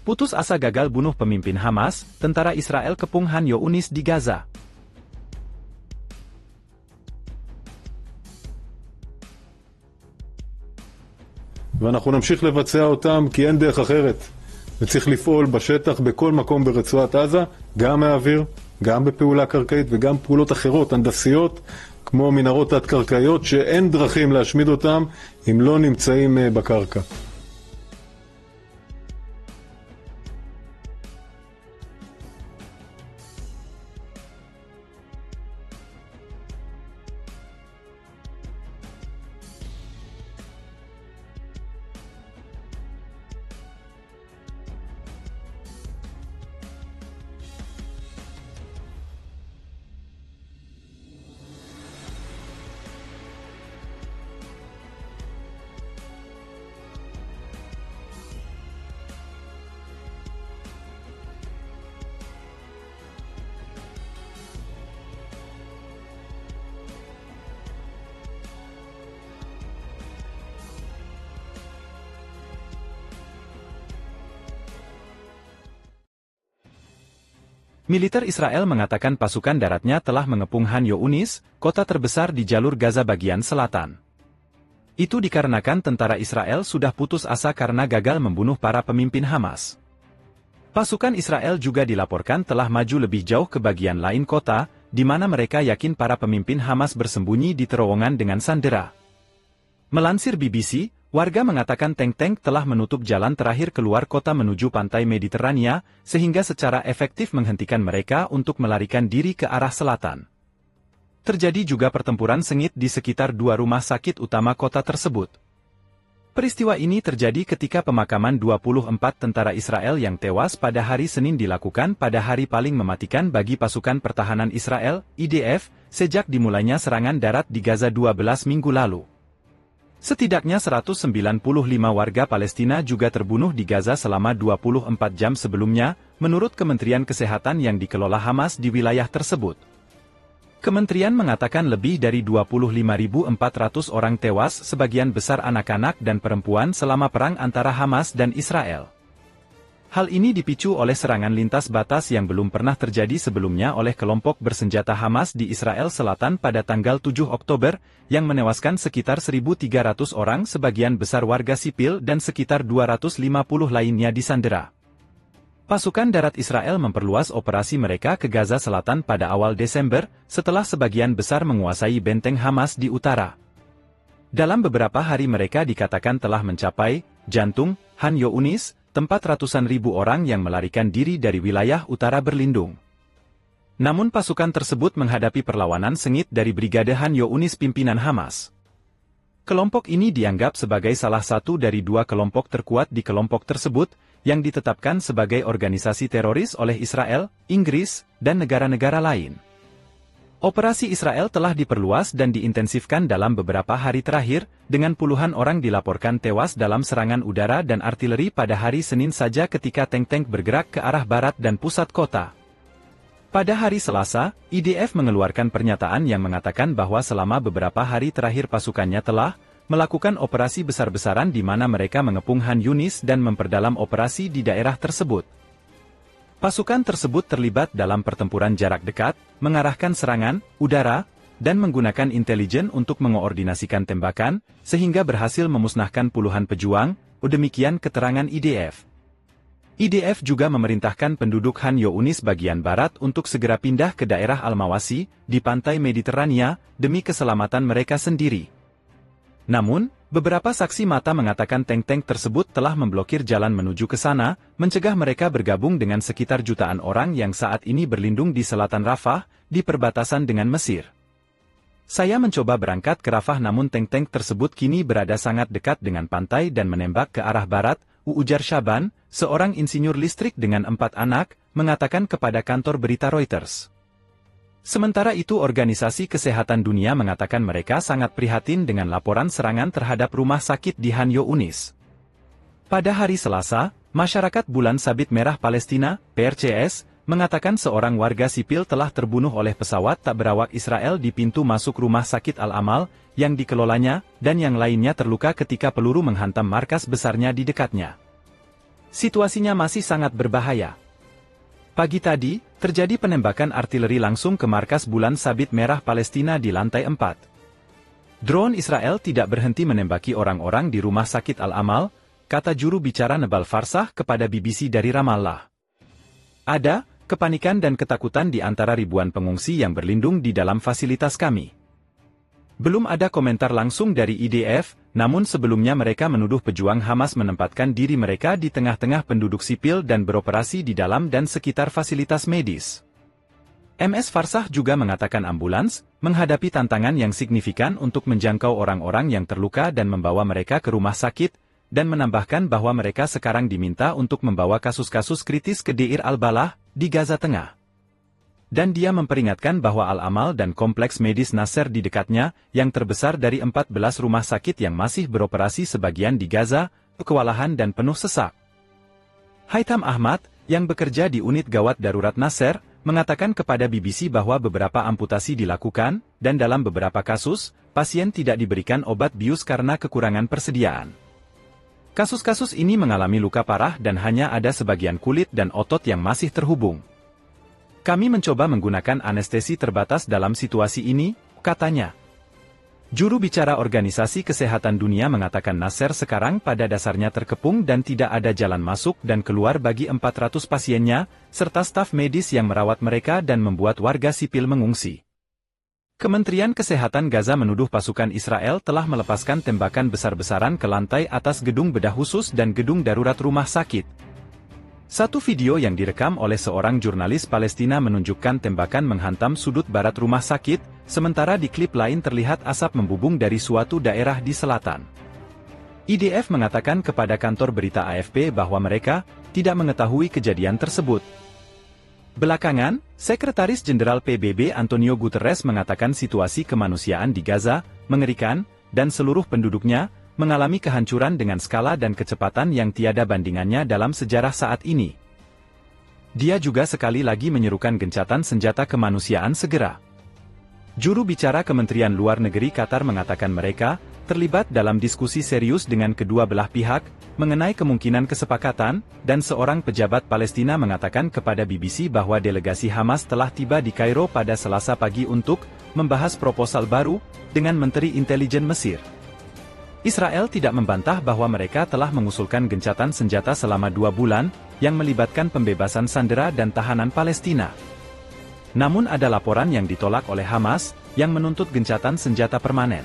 Putus asa gagal bunuh pemimpin Hamas, tentara Israel kepung Khan Younis di Gaza. ואנחנו נמשיך לבצע אותם כי אין דרך אחרת. וצריך לפעול בשטח בכל מקום ברצועת עזה, גם מהאוויר, גם בפעולה קרקעית וגם פעולות אחרות, הנדסיות, כמו מנהרות תת-קרקעיות, שאין דרכים להשמיד אותם אם לא נמצאים בקרקע. Militer Israel mengatakan pasukan daratnya telah mengepung Khan Younis, kota terbesar di jalur Gaza bagian selatan. Itu dikarenakan tentara Israel sudah putus asa karena gagal membunuh para pemimpin Hamas. Pasukan Israel juga dilaporkan telah maju lebih jauh ke bagian lain kota, di mana mereka yakin para pemimpin Hamas bersembunyi di terowongan dengan sandera. Melansir BBC, warga mengatakan tank-tank telah menutup jalan terakhir keluar kota menuju pantai Mediterania, sehingga secara efektif menghentikan mereka untuk melarikan diri ke arah selatan. Terjadi juga pertempuran sengit di sekitar dua rumah sakit utama kota tersebut. Peristiwa ini terjadi ketika pemakaman 24 tentara Israel yang tewas pada hari Senin dilakukan pada hari paling mematikan bagi pasukan pertahanan Israel, IDF, sejak dimulainya serangan darat di Gaza 12 minggu lalu. Setidaknya 195 warga Palestina juga terbunuh di Gaza selama 24 jam sebelumnya, menurut Kementerian Kesehatan yang dikelola Hamas di wilayah tersebut. Kementerian mengatakan lebih dari 25.400 orang tewas, sebagian besar anak-anak dan perempuan selama perang antara Hamas dan Israel. Hal ini dipicu oleh serangan lintas batas yang belum pernah terjadi sebelumnya oleh kelompok bersenjata Hamas di Israel Selatan pada tanggal 7 Oktober, yang menewaskan sekitar 1.300 orang, sebagian besar warga sipil dan sekitar 250 lainnya disandera. Pasukan darat Israel memperluas operasi mereka ke Gaza Selatan pada awal Desember, setelah sebagian besar menguasai benteng Hamas di utara. Dalam beberapa hari mereka dikatakan telah mencapai jantung Khan Younis, tempat ratusan ribu orang yang melarikan diri dari wilayah utara berlindung. Namun pasukan tersebut menghadapi perlawanan sengit dari Brigade Khan Younis pimpinan Hamas. Kelompok ini dianggap sebagai salah satu dari dua kelompok terkuat di kelompok tersebut, yang ditetapkan sebagai organisasi teroris oleh Israel, Inggris, dan negara-negara lain. Operasi Israel telah diperluas dan diintensifkan dalam beberapa hari terakhir, dengan puluhan orang dilaporkan tewas dalam serangan udara dan artileri pada hari Senin saja ketika tank-tank bergerak ke arah barat dan pusat kota. Pada hari Selasa, IDF mengeluarkan pernyataan yang mengatakan bahwa selama beberapa hari terakhir pasukannya telah melakukan operasi besar-besaran di mana mereka mengepung Khan Younis dan memperdalam operasi di daerah tersebut. Pasukan tersebut terlibat dalam pertempuran jarak dekat, mengarahkan serangan udara, dan menggunakan intelijen untuk mengoordinasikan tembakan, sehingga berhasil memusnahkan puluhan pejuang, demikian keterangan IDF. IDF juga memerintahkan penduduk Khan Younis bagian barat untuk segera pindah ke daerah Al-Mawasi, di pantai Mediterania, demi keselamatan mereka sendiri. Namun, beberapa saksi mata mengatakan tank-tank tersebut telah memblokir jalan menuju ke sana, mencegah mereka bergabung dengan sekitar jutaan orang yang saat ini berlindung di selatan Rafah, di perbatasan dengan Mesir. Saya mencoba berangkat ke Rafah namun tank-tank tersebut kini berada sangat dekat dengan pantai dan menembak ke arah barat, ujar Syaban, seorang insinyur listrik dengan 4 anak, mengatakan kepada kantor berita Reuters. Sementara itu Organisasi Kesehatan Dunia mengatakan mereka sangat prihatin dengan laporan serangan terhadap rumah sakit di Khan Younis. Pada hari Selasa, Masyarakat Bulan Sabit Merah Palestina, PRCS, mengatakan seorang warga sipil telah terbunuh oleh pesawat tak berawak Israel di pintu masuk rumah sakit Al-Amal, yang dikelolanya, dan yang lainnya terluka ketika peluru menghantam markas besarnya di dekatnya. Situasinya masih sangat berbahaya. Pagi tadi, terjadi penembakan artileri langsung ke markas Bulan Sabit Merah Palestina di lantai 4. Drone Israel tidak berhenti menembaki orang-orang di rumah sakit Al-Amal, kata juru bicara Nebal Farsah kepada BBC dari Ramallah. Ada kepanikan dan ketakutan di antara ribuan pengungsi yang berlindung di dalam fasilitas kami. Belum ada komentar langsung dari IDF, namun sebelumnya mereka menuduh pejuang Hamas menempatkan diri mereka di tengah-tengah penduduk sipil dan beroperasi di dalam dan sekitar fasilitas medis. MS Farsah juga mengatakan ambulans menghadapi tantangan yang signifikan untuk menjangkau orang-orang yang terluka dan membawa mereka ke rumah sakit, dan menambahkan bahwa mereka sekarang diminta untuk membawa kasus-kasus kritis ke Deir al-Balah, di Gaza Tengah. Dan dia memperingatkan bahwa Al-Amal dan kompleks medis Nasser di dekatnya, yang terbesar dari 14 rumah sakit yang masih beroperasi sebagian di Gaza, kewalahan dan penuh sesak. Haitham Ahmad, yang bekerja di unit gawat darurat Nasser, mengatakan kepada BBC bahwa beberapa amputasi dilakukan, dan dalam beberapa kasus, pasien tidak diberikan obat bius karena kekurangan persediaan. Kasus-kasus ini mengalami luka parah dan hanya ada sebagian kulit dan otot yang masih terhubung. Kami mencoba menggunakan anestesi terbatas dalam situasi ini, katanya. Juru bicara Organisasi Kesehatan Dunia mengatakan Nasser sekarang pada dasarnya terkepung dan tidak ada jalan masuk dan keluar bagi 400 pasiennya, serta staf medis yang merawat mereka dan membuat warga sipil mengungsi. Kementerian Kesehatan Gaza menuduh pasukan Israel telah melepaskan tembakan besar-besaran ke lantai atas gedung bedah khusus dan gedung darurat rumah sakit. Satu video yang direkam oleh seorang jurnalis Palestina menunjukkan tembakan menghantam sudut barat rumah sakit, sementara di klip lain terlihat asap membubung dari suatu daerah di selatan. IDF mengatakan kepada kantor berita AFP bahwa mereka tidak mengetahui kejadian tersebut. Belakangan, Sekretaris Jenderal PBB Antonio Guterres mengatakan situasi kemanusiaan di Gaza mengerikan, dan seluruh penduduknya mengalami kehancuran dengan skala dan kecepatan yang tiada bandingannya dalam sejarah saat ini. Dia juga sekali lagi menyerukan gencatan senjata kemanusiaan segera. Juru bicara Kementerian Luar Negeri Qatar mengatakan mereka terlibat dalam diskusi serius dengan kedua belah pihak mengenai kemungkinan kesepakatan, dan seorang pejabat Palestina mengatakan kepada BBC bahwa delegasi Hamas telah tiba di Kairo pada Selasa pagi untuk membahas proposal baru dengan Menteri Intelijen Mesir. Israel tidak membantah bahwa mereka telah mengusulkan gencatan senjata selama 2 bulan, yang melibatkan pembebasan sandera dan tahanan Palestina. Namun ada laporan yang ditolak oleh Hamas, yang menuntut gencatan senjata permanen.